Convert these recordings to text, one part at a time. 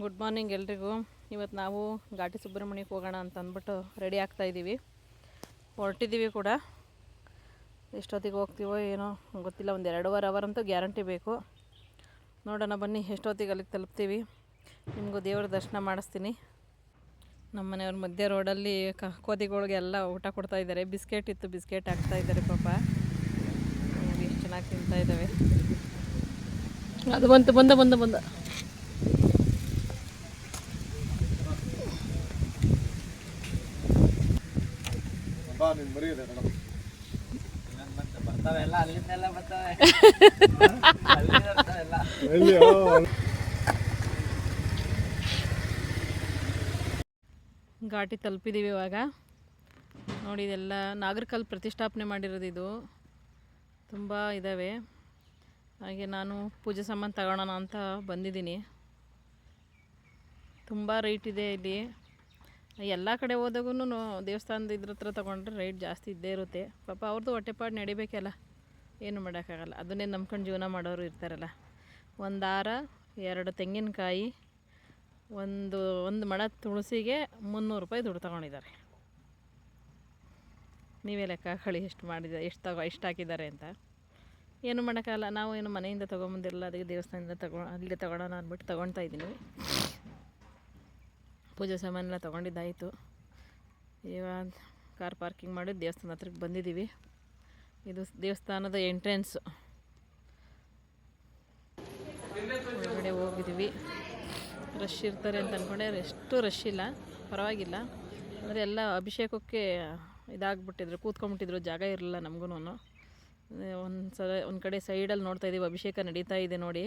Good morning ಎಲ್ರಿಗೂ. ಇವತ್ತು ನಾವು ಘಾಟಿ ಸುಬ್ರಹ್ಮಣ್ಯಕ್ಕೆ ಹೋಗೋಣ ಅಂತ ಅಂದ್ಬಿಟ್ಟು ರೆಡಿ ಆಗ್ತಾಯಿದ್ದೀವಿ. ಹೊರಟಿದ್ದೀವಿ ಕೂಡ. ಎಷ್ಟೊತ್ತಿಗೆ ಹೋಗ್ತೀವೋ ಏನೋ ಗೊತ್ತಿಲ್ಲ. ಒಂದು 2.5 ಅವರ್ ಅಂತೂ ಗ್ಯಾರಂಟಿ ಬೇಕು. ನೋಡೋಣ ಬನ್ನಿ ಎಷ್ಟೊತ್ತಿಗೆ ಅಲ್ಲಿಗೆ ತಲುಪ್ತೀವಿ. ನಿಮಗೂ ದೇವ್ರ ದರ್ಶನ ಮಾಡಿಸ್ತೀನಿ. ನಮ್ಮ ಮನೆಯವ್ರ ಮಧ್ಯ ರೋಡಲ್ಲಿ ಕೋತಿಗಳಿಗೆಲ್ಲ ಊಟ ಕೊಡ್ತಾಯಿದ್ದಾರೆ. ಬಿಸ್ಕೆಟ್ ಇತ್ತು, ಬಿಸ್ಕೆಟ್ ಹಾಕ್ತಾಯಿದ್ದಾರೆ. ಪಾಪ ಎಷ್ಟು ಚೆನ್ನಾಗಿ ತಿಂತಾಯಿದ್ದಾವೆ. ಅದು ಬಂದ ಘಾಟಿ ತಲುಪಿದ್ದೀವಿ ಇವಾಗ. ನೋಡಿ, ಇದೆಲ್ಲ ನಾಗರಕಲ್ಲು ಪ್ರತಿಷ್ಠಾಪನೆ ಮಾಡಿರೋದು. ಇದು ತುಂಬ ಇದ್ದಾವೆ. ಹಾಗೆ ನಾನು ಪೂಜೆ ಸಾಮಾನು ತಗೊಳ್ಳೋಣ ಅಂತ ಬಂದಿದ್ದೀನಿ. ತುಂಬ ರೇಟ್ ಇದೆ ಇಲ್ಲಿ. ಎಲ್ಲ ಕಡೆ ಹೋದಾಗೂ ದೇವಸ್ಥಾನದ ಇದ್ರ ಹತ್ರ ತೊಗೊಂಡ್ರೆ ರೇಟ್ ಜಾಸ್ತಿ ಇದ್ದೇ ಇರುತ್ತೆ. ಪಾಪ ಅವ್ರದ್ದು ಹೊಟ್ಟೆಪಾಡು ನಡಿಬೇಕಲ್ಲ, ಏನು ಮಾಡೋಕ್ಕಾಗಲ್ಲ. ಅದನ್ನೇ ನಂಬ್ಕೊಂಡು ಜೀವನ ಮಾಡೋರು ಇರ್ತಾರಲ್ಲ. ಒಂದು ಹಾರ, 2 ತೆಂಗಿನಕಾಯಿ, ಒಂದು ಮಣ ತುಳಸಿಗೆ 300 ರೂಪಾಯಿ ದುಡ್ಡು ತೊಗೊಂಡಿದ್ದಾರೆ. ನೀವೇ ಲೆಕ್ಕ ಹಾಕೊಳ್ಳಿ ಎಷ್ಟು ಮಾಡಿದೆ, ಎಷ್ಟು ಹಾಕಿದ್ದಾರೆ ಅಂತ. ಏನು ಮಾಡೋಕ್ಕಾಗಲ್ಲ. ನಾವು ಏನು ಮನೆಯಿಂದ ತೊಗೊಂಬಂದಿರಲ್ಲ, ಅದಕ್ಕೆ ದೇವಸ್ಥಾನದಿಂದ ಅಲ್ಲಿಗೆ ತೊಗೊಳೋಣ ಅಂದ್ಬಿಟ್ಟು ತೊಗೊಳ್ತಾ ಇದ್ದೀನಿ. ಪೂಜೆ ಸಾಮಾನೆಲ್ಲ ತೊಗೊಂಡಿದ್ದಾಯಿತು. ಇವಾಗ ಕಾರ್ ಪಾರ್ಕಿಂಗ್ ಮಾಡಿ ದೇವಸ್ಥಾನ ಹತ್ರಕ್ಕೆ ಬಂದಿದ್ದೀವಿ. ಇದು ದೇವಸ್ಥಾನದ ಎಂಟ್ರೆನ್ಸು. ಒಳಗಡೆ ಹೋಗಿದ್ದೀವಿ. ರಶ್ ಇರ್ತಾರೆ ಅಂತ ಅಂದ್ಕೊಂಡೆ, ಎಷ್ಟು ರಶ್ ಇಲ್ಲ, ಪರವಾಗಿಲ್ಲ. ಅಂದರೆ ಎಲ್ಲ ಅಭಿಷೇಕಕ್ಕೆ ಇದಾಗ್ಬಿಟ್ಟಿದ್ರು, ಕೂತ್ಕೊಂಡ್ಬಿಟ್ಟಿದ್ರು, ಜಾಗ ಇರಲಿಲ್ಲ ನಮಗೂ. ಒಂದು ಕಡೆ ಸೈಡಲ್ಲಿ ನೋಡ್ತಾ ಇದ್ದೀವಿ, ಅಭಿಷೇಕ ನಡೀತಾ ಇದೆ ನೋಡಿ.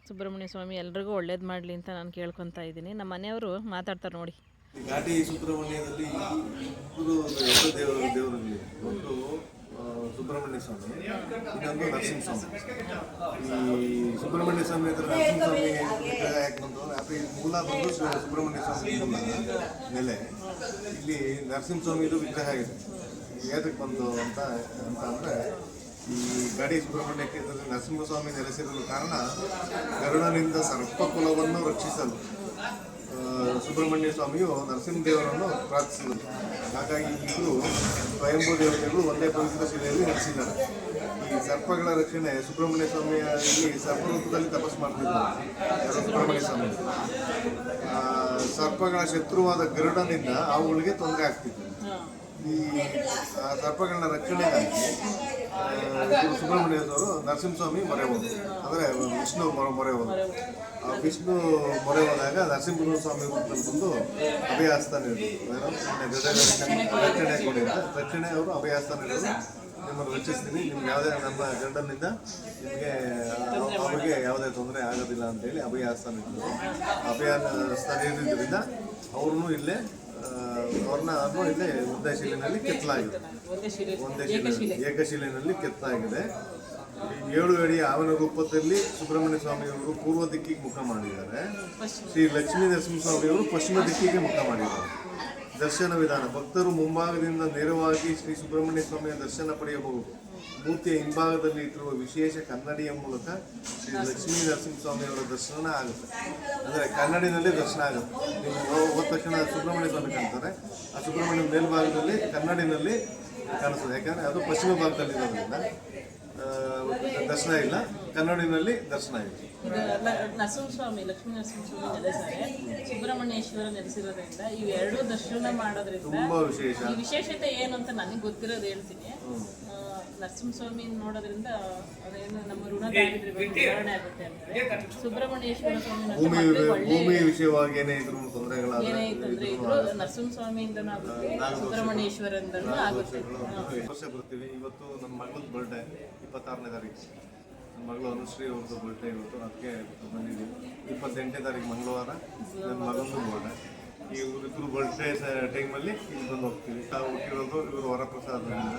ಸುಬ್ರಹ್ಮಣ್ಯ ಸ್ವಾಮಿ ಎಲ್ರಿಗೂ ಒಳ್ಳೇದು ಮಾಡಲಿ ಅಂತ ನಾನು ಕೇಳ್ಕೊತಾ ಇದ್ದೀನಿ. ನಮ್ಮ ಮನೆಯವರು ಮಾತಾಡ್ತಾರೆ ನೋಡಿ. ಘಾಟಿ ಸುಬ್ರಹ್ಮಣ್ಯದಲ್ಲಿ ದೇವರಲ್ಲಿ ಒಂದು ಸುಬ್ರಹ್ಮಣ್ಯ ಸ್ವಾಮಿ, ಇನ್ನೊಂದು ನರಸಿಂಹಸ್ವಾಮಿ. ಈ ಸುಬ್ರಹ್ಮಣ್ಯ ಸ್ವಾಮಿ ಹತ್ರ ನರಸಿಂಹಸ್ವಾಮಿ ವಿಗ್ರಹ ಯಾಕೆ ಬಂತು ಅಂದರೆ, ಮೂಲ ಬಂದು ಸುಬ್ರಹ್ಮಣ್ಯ ಸ್ವಾಮಿ ನೆಲೆ. ಇಲ್ಲಿ ನರಸಿಂಹಸ್ವಾಮಿದು ವಿಗ್ರಹ ಇದೆ. ಏತಕ್ಕೆ ಬಂತು ಅಂತ ಅಂದರೆ, ಈ ಘಾಟಿ ಸುಬ್ರಹ್ಮಣ್ಯ ಕ್ಷೇತ್ರದಲ್ಲಿ ನರಸಿಂಹಸ್ವಾಮಿ ನೆಲೆಸಿರಲು ಕಾರಣ, ಗರುಡನಿಂದ ಸರ್ಪಕುಲವನ್ನು ರಕ್ಷಿಸಲು ಸುಬ್ರಹ್ಮಣ್ಯ ಸ್ವಾಮಿಯು ನರಸಿಂಹದೇವರನ್ನು ಪ್ರಾರ್ಥಿಸಿದರು. ಹಾಗಾಗಿ ಇಬ್ಬರು ಸ್ವಯಂಭೂ ದೇವತೆಗಳು ಒಂದೇ ಪವಿತ್ರ ಶಿಲೆಯಲ್ಲಿ ನೆಲೆಸಿದ್ದಾರೆ. ಈ ಸರ್ಪಗಳ ರಕ್ಷಣೆ ಸುಬ್ರಹ್ಮಣ್ಯ ಸ್ವಾಮಿಯ ಇಲ್ಲಿ ಸರ್ಪರೂಪದಲ್ಲಿ ತಪಸ್ಸು ಮಾಡ್ತಿದ್ದಾರೆ ಯಾರು ಸುಬ್ರಹ್ಮಣ್ಯ ಸ್ವಾಮಿ. ಸರ್ಪಗಳ ಶತ್ರುವಾದ ಗರುಡನಿಂದ ಅವುಗಳಿಗೆ ತೊಂದರೆ ಆಗ್ತಿತ್ತು. ಈ ಸರ್ಪಗಳನ್ನ ರಕ್ಷಣೆಗಾಗಿ ಸುಬ್ರಹ್ಮಣ್ಯದವರು ನರಸಿಂಹಸ್ವಾಮಿ ಮೊರೆ ಹೋದರು, ಅಂದರೆ ವಿಷ್ಣು ಮೊರೆ ಹೋದರು. ವಿಷ್ಣು ಮೊರೆ ಹೋದಾಗ ನರಸಿಂಹ ಸ್ವಾಮಿ ಬಂದು ಅಭಯಹಸ್ತ ನೀಡಿದರು. ರಕ್ಷಣೆ ಕೊಡಿದ ರಕ್ಷಣೆ ಅವರು ಅಭಯಹಸ್ತ ನೀಡಿದರು. ನಿಮ್ಮನ್ನು ರಕ್ಷಿಸ್ತೀನಿ, ನಿಮ್ಗೆ ಯಾವುದೇ ನಮ್ಮ ಗಂಡನಿಂದ ನಿಮಗೆ ಅವರಿಗೆ ಯಾವುದೇ ತೊಂದರೆ ಆಗೋದಿಲ್ಲ ಅಂತೇಳಿ ಅಭಯಹಸ್ತ ನೀಡಿದರು. ಅಭಯಹಸ್ತ ನೀಡಿದ್ದರಿಂದ ಅವ್ರನ್ನೂ ಇಲ್ಲೇ ಇಲ್ಲೇ ಒಂದೇ ಶಿಲೆಯಲ್ಲಿ ಕೆತ್ತಲಾಗಿದೆ. ಏಕಶಿಲೆಯಲ್ಲಿ ಕೆತ್ತಲಾಗಿದೆ. 7 ಅಡಿಯ ಆವನ ರೂಪದಲ್ಲಿ ಸುಬ್ರಹ್ಮಣ್ಯ ಸ್ವಾಮಿಯವರು ಪೂರ್ವ ದಿಕ್ಕಿಗೆ ಮುಖ ಮಾಡಿದ್ದಾರೆ. ಶ್ರೀ ಲಕ್ಷ್ಮೀ ನರಸಿಂಹಸ್ವಾಮಿಯವರು ಪಶ್ಚಿಮ ದಿಕ್ಕಿಗೆ ಮುಖ ಮಾಡಿದ್ದಾರೆ. ದರ್ಶನ ವಿಧಾನ: ಭಕ್ತರು ಮುಂಭಾಗದಿಂದ ನೇರವಾಗಿ ಶ್ರೀ ಸುಬ್ರಹ್ಮಣ್ಯ ಸ್ವಾಮಿಯ ದರ್ಶನ ಪಡೆಯಬಹುದು. ಮೂರ್ತಿಯ ಹಿಂಭಾಗದಲ್ಲಿ ಇಟ್ಟಿರುವ ವಿಶೇಷ ಕನ್ನಡಿಯ ಮೂಲಕ ಶ್ರೀ ಲಕ್ಷ್ಮೀ ನರಸಿಂಹಸ್ವಾಮಿಯವರ ದರ್ಶನ ಆಗುತ್ತೆ. ಅಂದರೆ ಕನ್ನಡಿನಲ್ಲಿ ದರ್ಶನ ಆಗುತ್ತೆ. ನೀವು ಹೋದ ತಕ್ಷಣ ಸುಬ್ರಹ್ಮಣ್ಯ ಸ್ವಾಮಿ ಕಾಣ್ತಾರೆ. ಆ ಸುಬ್ರಹ್ಮಣ್ಯ ಮೇಲ್ಭಾಗದಲ್ಲಿ ಕನ್ನಡಿನಲ್ಲಿ ಕಾಣಿಸ್ತದೆ. ಯಾಕಂದರೆ ಅದು ಪಶ್ಚಿಮ ಭಾಗದಲ್ಲಿರೋದ್ರಿಂದ ದರ್ಶನ ಇಲ್ಲ, ಕನ್ನಡಿನಲ್ಲಿ ದರ್ಶನ ಇದೆ. ನರಸಿಂಹಸ್ವಾಮಿ, ಲಕ್ಷ್ಮೀ ನರಸಿಂಹಸ್ವಾಮಿ ನೆಲೆಸಾರೆ, ಸುಬ್ರಹ್ಮಣ್ಯೇಶ್ವರ ನೆಲೆಸಿರೋದ್ರಿಂದ ಇವೆರಡೂ ದರ್ಶನ ಮಾಡೋದ್ರಿಂದ ತುಂಬಾ ವಿಶೇಷತೆ ಏನು ಅಂತ ನನಗೆ ಗೊತ್ತಿರೋದು ಹೇಳ್ತೀನಿ. ನರಸಿಂಹಸ್ವಾಮಿ ನೋಡೋದ್ರಿಂದ ಅದೇನು ನಮ್ಮ ಋಣದಾರಿದ್ರ್ಯ ಆಗುತ್ತೆ ಅಂತ. ಸುಬ್ರಹ್ಮಣ್ಯೇಶ್ವರ ಸ್ವಾಮಿ ಭೂಮಿ ವಿಷಯವಾಗಿ ಏನೇ ಇದ್ರು ತೊಂದರೆ ಇದ್ರು ನರಸಿಂಹಸ್ವಾಮಿಯಿಂದನೂ ಆಗುತ್ತೆ, ಸುಬ್ರಹ್ಮಣ್ಯೇಶ್ವರಿಂದನೂ ಆಗುತ್ತೆ. ವರ್ಷ ಬರ್ತೀವಿ. ಇವತ್ತು ನನ್ನ ಮಗಳದ ಬರ್ಡೇ 26ನೇ ತಾರೀಕು. ನನ್ನ ಮಗಳು ಅನುಶ್ರೀ ಅವ್ರದ್ದು ಬರ್ಡೇ ಇವತ್ತು, ಅದಕ್ಕೆ ಬಂದಿದ್ದೀವಿ. 28ನೇ ತಾರೀಕು ಮಂಗಳವಾರ ನನ್ನ ಮಗನದು ಬರ್ಡೇ. ಈ ಇಬ್ಬರು ಬರ್ಡೇ ಟೈಮಲ್ಲಿ ಇಲ್ಲಿ ಬಂದು ಹೋಗ್ತೀವಿ. ನಾವು ಹುಟ್ಟಿರೋದು ಇವರು ವರಪ್ರಸಾದದಿಂದ.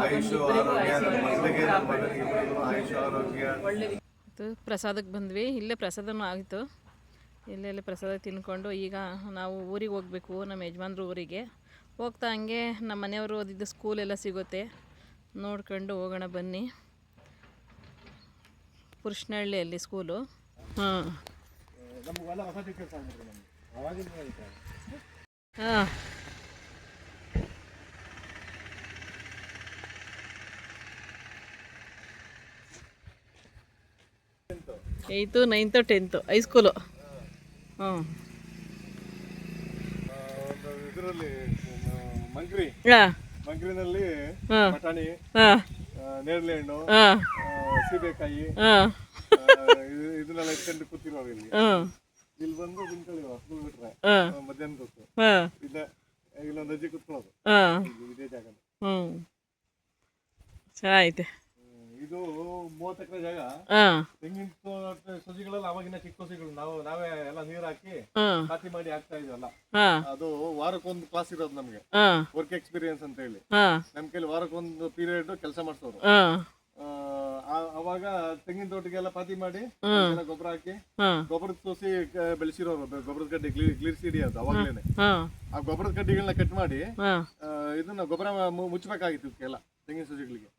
ಆಯುಷು ಆರೋಗ್ಯ, ನನ್ನ ಮಗಳಿಗೆ ನನ್ನ ಮಗನಿಗೆ ಆಯುಷು ಆರೋಗ್ಯ. ಪ್ರಸಾದಕ್ಕೆ ಬಂದ್ವಿ. ಇಲ್ಲೇ ಪ್ರಸಾದನೂ ಆಗಿತ್ತು. ಇಲ್ಲೆಲ್ಲ ಪ್ರಸಾದ ತಿನ್ಕೊಂಡು ಈಗ ನಾವು ಊರಿಗೆ ಹೋಗಬೇಕು, ನಮ್ಮ ಯಜಮಾನ್ರ ಊರಿಗೆ. ಹೋಗ್ತಾ ಹಂಗೆ ನಮ್ಮ ಮನೆಯವರು ಓದಿದ್ದು ಸ್ಕೂಲೆಲ್ಲ ಸಿಗುತ್ತೆ, ನೋಡ್ಕೊಂಡು ಹೋಗೋಣ ಬನ್ನಿ. ಪುರುಷನಹಳ್ಳಿಯಲ್ಲಿ ಸ್ಕೂಲು. ಹಾಂ ನಮಗೆಲ್ಲ ಹೊಸ ಟೀಚರ್ಸ್ ಆಗ್ಬಿಟ್ರು ನಮ್ಗೆ ಅವಾಗಿಂದ ಐತೆ. ಹಾಂ ಏಯ್ತು 9th 10th ಹೈಸ್ಕೂಲು. ಹ್ಞೂ ಒಂದು ಇದರಲ್ಲಿ ಮಂಕ್ರಿ ಹಾಂ ಮಂಕ್ರಿನಲ್ಲಿ ಹಾಂ ಬಟಾಣಿ, ಹಾಂ ನೇರಳೆ ಹಣ್ಣು, ಹಾಂ ಸೀಬೆಕಾಯಿ ಹಾಂ ಇದನ್ನೆಲ್ಲ ಇಟ್ಕೊಂಡು ಕೂತಿರೋರು ಇಲ್ಲಿ. ಹಾಂ ಇಲ್ಲಿ ಬಂದು ತಿನ್ಕೊಳ್ಳಿ ಸ್ಕೂಲ್ ಬಿಟ್ರೆ ಹಾಂ ಮಧ್ಯಾಹ್ನ ಹೊತ್ತು ಹಾಂ ಇಲ್ಲ ಇಲ್ಲೊಂದು ಅಜ್ಜಿ ಕೂತ್ಕೊಳ್ಳೋದು ಹಾಂ ಇದೇ ಜಾಗ. ಹ್ಞೂ ಚೆನ್ನಾಗೈತೆ. ಇದು 30 ಎಕರೆ ಜಾಗ. ಹಾಂ ತೆಂಗಿನ ಸಸಿಗಳೆಲ್ಲ ಅವಾಗಿನ ಚಿಕ್ಕ ಸಸಿಗಳು ನಾವೇ ಎಲ್ಲ ನೀರು ಹಾಕಿ ಹಾಂ ಪಾತಿ ಮಾಡಿ ಹಾಕ್ತಾ ಇದೀವಲ್ಲ. ಹಾಂ ಅದು ವಾರಕ್ಕೊಂದು ಕ್ಲಾಸ್ ಇರೋದು ನಮ್ಗೆ, ಹಾಂ ವರ್ಕ್ ಎಕ್ಸ್ಪೀರಿಯನ್ಸ್ ಅಂತ ಹೇಳಿ. ಹಾಂ ನಮ್ ಕೈಲಿ ವಾರಕ್ಕೊಂದು ಪೀರಿಯಡ್ ಕೆಲಸ ಮಾಡ್ಸೋರು. ಹಾಂ ಅವಾಗ ತೆಂಗಿನ ತೋಟಗೆಲ್ಲ ಪಾತಿ ಮಾಡಿ ಗೊಬ್ಬರ ಹಾಕಿ ಹಾಂ ಗೊಬ್ಬರದ ಸೋಸಿ ಬೆಳೆಸಿರೋರು. ಗೊಬ್ಬರದ ಕಡ್ಡಿ ಕ್ಲೀರ್ ಸಿಡಿ ಅದು ಅವಾಗ್ಲೇನೆ. ಹಾಂ ಆ ಗೊಬ್ಬರದ ಕಡ್ಡಿಗಳನ್ನ ಕಟ್ ಮಾಡಿ ಹಾಂ ಇದನ್ನ ಗೊಬ್ಬರ ಮುಚ್ಚಬೇಕಾಗಿತ್ತು ಇವಕ್ಕೆಲ್ಲ ತೆಂಗಿನ ಸಸಿಗಳಿಗೆ.